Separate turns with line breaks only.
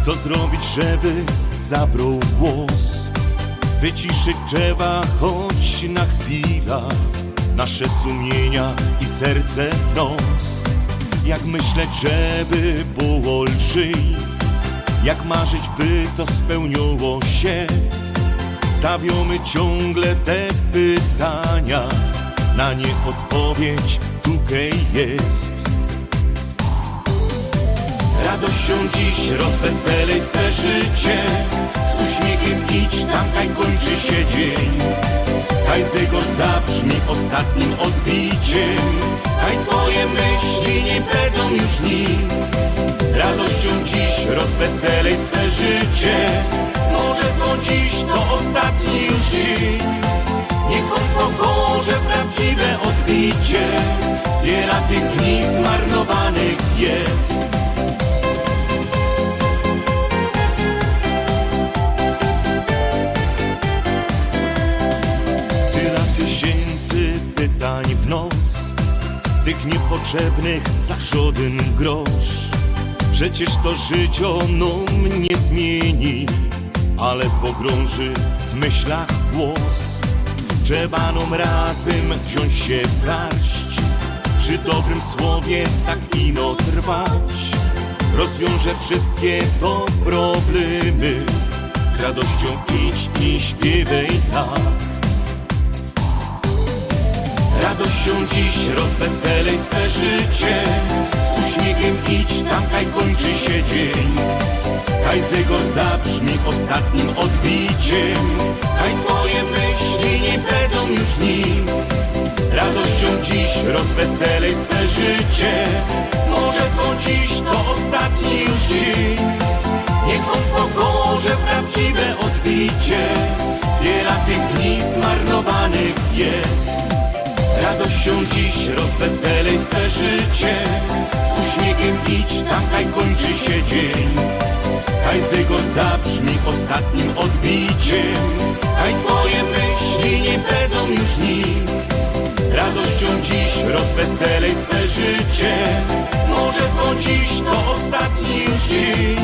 Co zrobić, żeby zabrał głos? Wyciszyć trzeba choć na chwilę nasze sumienia i serce w nos. Jak myśleć, żeby było lżyj, jak marzyć, by to spełniło się. Stawiamy ciągle te pytania, na nie odpowiedź tutaj jest. Radością dziś rozweselej swe życie, z uśmiechem idź tam, kaj kończy się dzień. Kaj zego zabrzmi ostatnim odbiciem, kaj twoje myśli nie będą już nic. Radością dziś rozweselej swe życie, może to dziś to ostatni już dzień. Niech on pokorze prawdziwe odbicie, wiele tych dni zmarnowanych jest. Pytań w nos, tych niepotrzebnych za żaden grosz. Przecież to życie nam nie zmieni, ale pogrąży w myślach głos. Trzeba nam razem wziąć się w garść, przy dobrym słowie tak ino trwać. Rozwiąże wszystkie to problemy, z radością idź i śpiewaj tak. Radością dziś rozweselej swe życie, z uśmiechem idź tam, kaj kończy się dzień. Kaj zegor zabrzmi ostatnim odbiciem, kaj twoje myśli nie będą już nic. Radością dziś rozweselej swe życie, może to dziś to ostatni już dzień. Niech on pokorze prawdziwe odbicie, wiele tych dni zmarnowanych jest. Radością dziś rozweselej swe życie, z uśmiechem idź tam, kaj kończy się dzień. Kaj zegor zabrzmi ostatnim odbiciem, kaj twoje myśli nie będą już nic. Radością dziś rozweselej swe życie, może to dziś to ostatni już dzień.